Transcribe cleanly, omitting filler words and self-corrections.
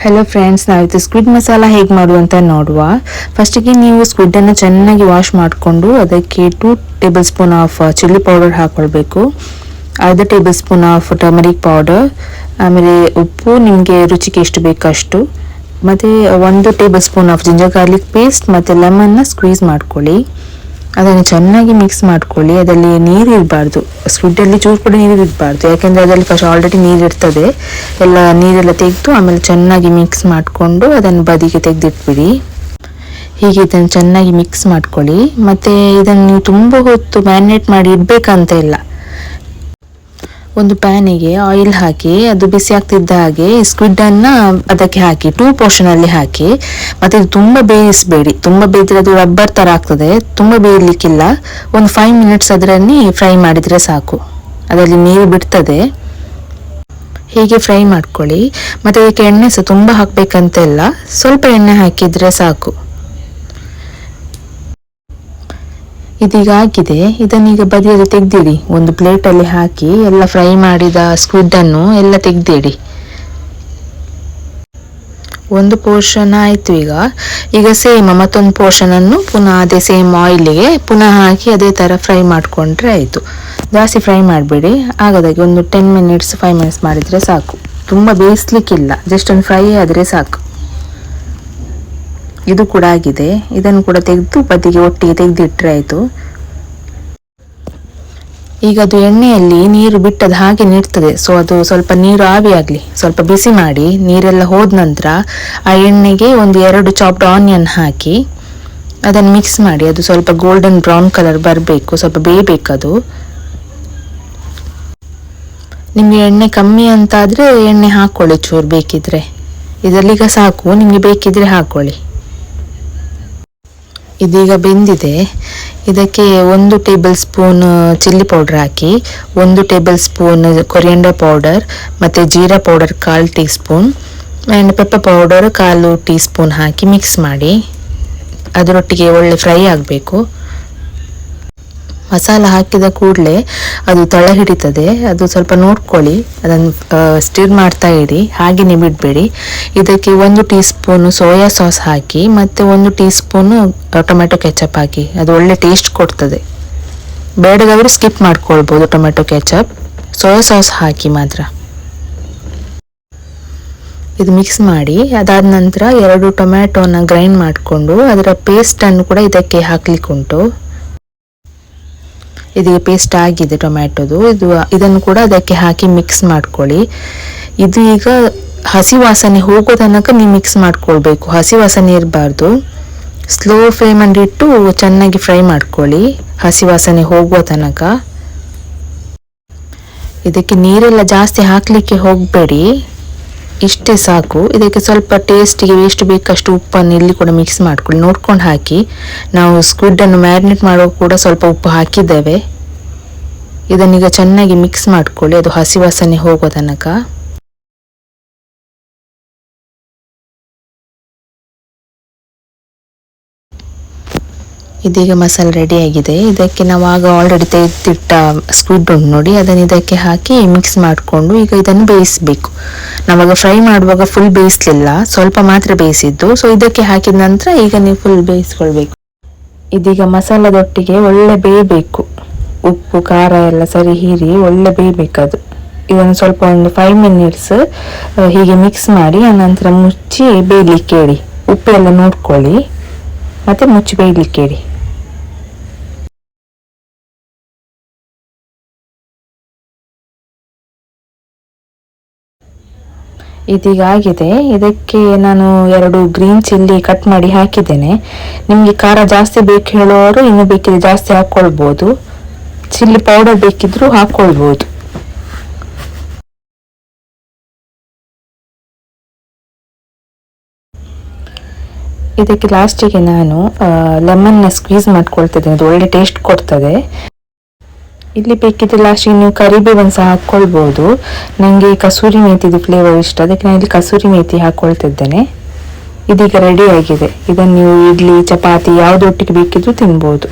Hello friends, ನಾವಿತ್ತು squid masala ಹೇಗೆ ಮಾಡುವಂತ ನೋಡುವ. ಫಸ್ಟಿಗೆ ನೀವು ಸ್ಕ್ವಿಡನ್ನು ಚೆನ್ನಾಗಿ ವಾಶ್ ಮಾಡಿಕೊಂಡು ಅದಕ್ಕೆ 2 table spoon of chilli powder ಹಾಕ್ಕೊಳ್ಬೇಕು, 1/2 table spoon of turmeric powder, ಆಮೇಲೆ ಉಪ್ಪು ನಿಮಗೆ ರುಚಿಗೆ ಎಷ್ಟು ಬೇಕಷ್ಟು, ಮತ್ತು 1 table spoon of ginger garlic paste, ಮತ್ತು ಲೆಮನ್ನ ಸ್ಕ್ವೀಸ್ ಮಾಡ್ಕೊಳ್ಳಿ. ಅದನ್ನು ಚೆನ್ನಾಗಿ ಮಿಕ್ಸ್ ಮಾಡ್ಕೊಳ್ಳಿ. ಅದರಲ್ಲಿ ನೀರು ಇರಬಾರ್ದು, ಸ್ಕ್ವಿಡ್ಡಲ್ಲಿ ಚೂರು ಕೂಡ ನೀರು ಇರಬಾರ್ದು, ಯಾಕೆಂದರೆ ಅದರಲ್ಲಿ ಫಸ್ಟ್ ಆಲ್ರೆಡಿ ನೀರು ಇರ್ತದೆ. ಎಲ್ಲ ನೀರೆಲ್ಲ ತೆಗೆದು ಆಮೇಲೆ ಚೆನ್ನಾಗಿ ಮಿಕ್ಸ್ ಮಾಡಿಕೊಂಡು ಅದನ್ನು ಬದಿಗೆ ತೆಗೆದಿಟ್ಬಿಡಿ. ಹೀಗೆ ಇದನ್ನು ಚೆನ್ನಾಗಿ ಮಿಕ್ಸ್ ಮಾಡ್ಕೊಳ್ಳಿ. ಮತ್ತು ಇದನ್ನು ನೀವು ತುಂಬ ಹೊತ್ತು ಮ್ಯಾರಿನೇಟ್ ಮಾಡಿ ಇಡಬೇಕಂತ ಇಲ್ಲ. ಒಂದು ಪ್ಯಾನಿಗೆ ಆಯಿಲ್ ಹಾಕಿ ಅದು ಬಿಸಿ ಆಗ್ತಿದ್ದ ಹಾಗೆ ಸ್ಕ್ವಿಡನ್ನು ಅದಕ್ಕೆ ಹಾಕಿ 2 ಪೋರ್ಷನಲ್ಲಿ ಹಾಕಿ. ಮತ್ತು ಇದು ತುಂಬ ಬೇಯಿಸಬೇಡಿ, ತುಂಬ ಬೇಯಿದ್ರೆ ಅದು ರಬ್ಬರ್ ಥರ ಆಗ್ತದೆ. ತುಂಬ ಬೇಯಲಿಕ್ಕಿಲ್ಲ, ಒಂದು 5 ಮಿನಿಟ್ಸ್ ಅದರಲ್ಲಿ ಫ್ರೈ ಮಾಡಿದರೆ ಸಾಕು, ಅದರಲ್ಲಿ ನೀರು ಬಿಡ್ತದೆ. ಹೀಗೆ ಫ್ರೈ ಮಾಡ್ಕೊಳ್ಳಿ. ಮತ್ತು ಅದಕ್ಕೆ ಎಣ್ಣೆ ಸಹ ತುಂಬ ಹಾಕಬೇಕಂತ ಇಲ್ಲ, ಸ್ವಲ್ಪ ಎಣ್ಣೆ ಹಾಕಿದರೆ ಸಾಕು. ಇದೀಗ ಆಗಿದೆ. ಇದನ್ನೀಗ ಬದಿಯಲ್ಲಿ ತೆಗೆದಿಡಿ, ಒಂದು ಪ್ಲೇಟಲ್ಲಿ ಹಾಕಿ ಎಲ್ಲ ಫ್ರೈ ಮಾಡಿದ ಸ್ಕ್ವಿಡನ್ನು ಎಲ್ಲ ತೆಗೆದಿಡಿ. ಒಂದು ಪೋರ್ಷನ್ ಆಯಿತು. ಈಗ ಸೇಮ್ ಮತ್ತೊಂದು ಪೋರ್ಷನನ್ನು ಪುನಃ ಅದೇ ಸೇಮ್ ಆಯಿಲಿಗೆ ಪುನಃ ಹಾಕಿ ಅದೇ ಥರ ಫ್ರೈ ಮಾಡಿಕೊಂಡ್ರೆ ಆಯಿತು. ಜಾಸ್ತಿ ಫ್ರೈ ಮಾಡಬೇಡಿ, ಆಗದಾಗೆ ಒಂದು 10 ಮಿನಿಟ್ಸ್ 5 ಮಿನಿಟ್ಸ್ ಮಾಡಿದರೆ ಸಾಕು. ತುಂಬ ಬೇಯಿಸ್ಲಿಕ್ಕಿಲ್ಲ, ಜಸ್ಟ್ ಒಂದು ಫ್ರೈ ಆದರೆ ಸಾಕು. ಇದು ಕೂಡ ಆಗಿದೆ. ಇದನ್ನು ಕೂಡ ತೆಗೆದು ಬದಿಗೆ ಒಟ್ಟಿಗೆ ತೆಗೆದಿಟ್ಟರೆ ಆಯಿತು. ಈಗ ಅದು ಎಣ್ಣೆಯಲ್ಲಿ ನೀರು ಬಿಟ್ಟದ್ದು ಹಾಗೆ ನಿಡ್ತದೆ, ಸೊ ಅದು ಸ್ವಲ್ಪ ನೀರು ಆವಿಯಾಗಲಿ, ಸ್ವಲ್ಪ ಬಿಸಿ ಮಾಡಿ. ನೀರೆಲ್ಲ ಹೋದ ನಂತರ ಆ ಎಣ್ಣೆಗೆ ಒಂದು 2 ಚಾಪ್ಡ್ ಆನಿಯನ್ ಹಾಕಿ ಅದನ್ನು ಮಿಕ್ಸ್ ಮಾಡಿ. ಅದು ಸ್ವಲ್ಪ ಗೋಲ್ಡನ್ ಬ್ರೌನ್ ಕಲರ್ ಬರಬೇಕು, ಸ್ವಲ್ಪ ಬೇಯಬೇಕದು. ನಿಮಗೆ ಎಣ್ಣೆ ಕಮ್ಮಿ ಅಂತಾದರೆ ಎಣ್ಣೆ ಹಾಕ್ಕೊಳ್ಳಿ ಚೂರು ಬೇಕಿದ್ರೆ, ಇದರಲ್ಲೀಗ ಸಾಕು, ನಿಮಗೆ ಬೇಕಿದ್ರೆ ಹಾಕ್ಕೊಳ್ಳಿ. ಇದೀಗ ಬೆಂದಿದೆ. ಇದಕ್ಕೆ 1 ಟೇಬಲ್ ಸ್ಪೂನ್ ಚಿಲ್ಲಿ ಪೌಡರ್ ಹಾಕಿ, 1 ಟೇಬಲ್ ಸ್ಪೂನ್ ಕೊರಿಯಂಡರ್ ಪೌಡರ್, ಮತ್ತು jeera powder 1/4 tea spoon, and pepper powder 1/4 tea spoon hockey mix ಮಾಡಿ. ಅದರೊಟ್ಟಿಗೆ ಒಳ್ಳೆ ಫ್ರೈ ಆಗಬೇಕು. ಮಸಾಲ ಹಾಕಿದ ಕೂಡಲೇ ಅದು ತಳ ಹಿಡಿತದೆ, ಅದು ಸ್ವಲ್ಪ ನೋಡ್ಕೊಳ್ಳಿ. ಅದನ್ನು ಸ್ಟಿರ್ ಮಾಡ್ತಾ ಇರಿ, ಹಾಗೆಯೇ ಬಿಡಬೇಡಿ. ಇದಕ್ಕೆ 1 ಟೀ ಸ್ಪೂನು ಸೋಯಾ ಸಾಸ್ ಹಾಕಿ, ಮತ್ತು 1 ಟೀ ಸ್ಪೂನು ಟೊಮೆಟೊ ಕೆಚಪ್ ಹಾಕಿ. ಅದು ಒಳ್ಳೆ ಟೇಸ್ಟ್ ಕೊಡ್ತದೆ. ಬೇಡದವರು ಸ್ಕಿಪ್ ಮಾಡ್ಕೊಳ್ಬೋದು ಟೊಮೆಟೊ ಕೆಚಪ್, ಸೋಯಾ ಸಾಸ್ ಹಾಕಿ ಮಾತ್ರ. ಇದು ಮಿಕ್ಸ್ ಮಾಡಿ. ಅದಾದ ನಂತರ 2 ಟೊಮ್ಯಾಟೋನ ಗ್ರೈಂಡ್ ಮಾಡಿಕೊಂಡು ಅದರ ಪೇಸ್ಟನ್ನು ಕೂಡ ಇದಕ್ಕೆ ಹಾಕ್ಲಿಕ್ಕುಂಟು. ಇದೀಗ ಪೇಸ್ಟ್ ಆಗಿದೆ ಟೊಮ್ಯಾಟೊದು. ಇದನ್ನು ಕೂಡ ಅದಕ್ಕೆ ಹಾಕಿ ಮಿಕ್ಸ್ ಮಾಡ್ಕೊಳ್ಳಿ. ಇದು ಈಗ ಹಸಿ ವಾಸನೆ ಹೋಗೋ ತನಕ ನೀವು ಮಿಕ್ಸ್ ಮಾಡ್ಕೊಳ್ಬೇಕು, ಹಸಿ ವಾಸನೆ ಇರಬಾರ್ದು. ಸ್ಲೋ ಫ್ಲೇಮಲ್ಲಿ ಇಟ್ಟು ಚೆನ್ನಾಗಿ ಫ್ರೈ ಮಾಡ್ಕೊಳ್ಳಿ, ಹಸಿ ವಾಸನೆ ಹೋಗುವ ತನಕ. ಇದಕ್ಕೆ ನೀರೆಲ್ಲ ಜಾಸ್ತಿ ಹಾಕಲಿಕ್ಕೆ ಹೋಗಬೇಡಿ, ಇಷ್ಟೇ ಸಾಕು. ಇದಕ್ಕೆ ಸ್ವಲ್ಪ ಟೇಸ್ಟಿಗೆ ಎಷ್ಟು ಬೇಕಷ್ಟು ಉಪ್ಪನ್ನು ಇಲ್ಲಿ ಕೂಡ ಮಿಕ್ಸ್ ಮಾಡ್ಕೊಳ್ಳಿ, ನೋಡ್ಕೊಂಡು ಹಾಕಿ. ನಾವು ಸ್ಕ್ವಿಡನ್ನು ಮ್ಯಾರಿನೇಟ್ ಮಾಡೋ ಕೂಡ ಸ್ವಲ್ಪ ಉಪ್ಪು ಹಾಕಿದ್ದೇವೆ. ಇದನ್ನೀಗ ಚೆನ್ನಾಗಿ ಮಿಕ್ಸ್ ಮಾಡ್ಕೊಳ್ಳಿ, ಅದು ಹಸಿ ವಾಸನೆ ಹೋಗೋ ತನಕ. ಇದೀಗ ಮಸಾಲೆ ರೆಡಿಯಾಗಿದೆ. ಇದಕ್ಕೆ ನಾವು ಆಗ ಆಲ್ರೆಡಿ ತೆಗೆದಿಟ್ಟ ಸ್ಕ್ವಿಡ್ ಉಂಟು ನೋಡಿ, ಅದನ್ನು ಇದಕ್ಕೆ ಹಾಕಿ ಮಿಕ್ಸ್ ಮಾಡಿಕೊಂಡು ಈಗ ಇದನ್ನು ಬೇಯಿಸಬೇಕು. ನಾವಾಗ ಫ್ರೈ ಮಾಡುವಾಗ ಫುಲ್ ಬೇಯಿಸಲಿಲ್ಲ, ಸ್ವಲ್ಪ ಮಾತ್ರ ಬೇಯಿಸಿದ್ದು. ಸೊ ಇದಕ್ಕೆ ಹಾಕಿದ ನಂತರ ಈಗ ನೀವು ಫುಲ್ ಬೇಯಿಸ್ಕೊಳ್ಬೇಕು. ಇದೀಗ ಮಸಾಲದೊಟ್ಟಿಗೆ ಒಳ್ಳೆ ಬೇಯಬೇಕು, ಉಪ್ಪು ಖಾರ ಎಲ್ಲ ಸರಿ ಹೀರಿ ಒಳ್ಳೆ ಬೇಯಬೇಕದು. ಇದನ್ನು ಸ್ವಲ್ಪ ಒಂದು 5 ಮಿನಿಟ್ಸ್ ಹೀಗೆ ಮಿಕ್ಸ್ ಮಾಡಿ ಆನಂತರ ಮುಚ್ಚಿ ಬೇಯಲಿಕ್ಕೆ ಇಡಿ. ಉಪ್ಪೆಲ್ಲ ನೋಡ್ಕೊಳ್ಳಿ, ಮತ್ತೆ ಮುಚ್ಚಿ ಬೇಯಲಿಕ್ಕೆ ಇಡಿ. ಇದೀಗ ಆಗಿದೆ. ಇದಕ್ಕೆ ನಾನು 2 ಗ್ರೀನ್ ಚಿಲ್ಲಿ ಕಟ್ ಮಾಡಿ ಹಾಕಿದ್ದೇನೆ. ನಿಮಗೆ ಖಾರ ಜಾಸ್ತಿ ಬೇಕು ಹೇಳೋರು ಇನ್ನು ಬೇಕಿದ್ರೆ ಜಾಸ್ತಿ ಹಾಕ್ಕೊಳ್ಬೋದು, ಚಿಲ್ಲಿ ಪೌಡರ್ ಬೇಕಿದ್ರೂ ಹಾಕ್ಕೊಳ್ಬೋದು. ಇದಕ್ಕೆ ಲಾಸ್ಟಿಗೆ ನಾನು ಲೆಮನ್ನ ಸ್ಕ್ವೀಸ್ ಮಾಡ್ಕೊಳ್ತಿದ್ದೇನೆ, ಅದು ಒಳ್ಳೆ ಟೇಸ್ಟ್ ಕೊಡ್ತದೆ. ಇಲ್ಲಿ ಬೇಕಿದ್ರೆ ಲಾಸ್ಟಿಗೆ ನೀವು ಕರಿಬೇವನ್ನು ಸಹ ಹಾಕ್ಕೊಳ್ಬೋದು. ನನಗೆ ಕಸೂರಿ ಮೇಥಿದು ಫ್ಲೇವರ್ ಇಷ್ಟ, ಅದಕ್ಕೆ ನಾನು ಇಲ್ಲಿ ಕಸೂರಿ ಮೇಥಿ ಹಾಕ್ಕೊಳ್ತಿದ್ದೇನೆ. ಇದೀಗ ರೆಡಿ ಆಗಿದೆ. ಇದನ್ನು ನೀವು ಇಡ್ಲಿ ಚಪಾತಿ ಯಾವುದೊಟ್ಟಿಗೆ ಬೇಕಿದ್ರೂ ತಿನ್ಬೋದು.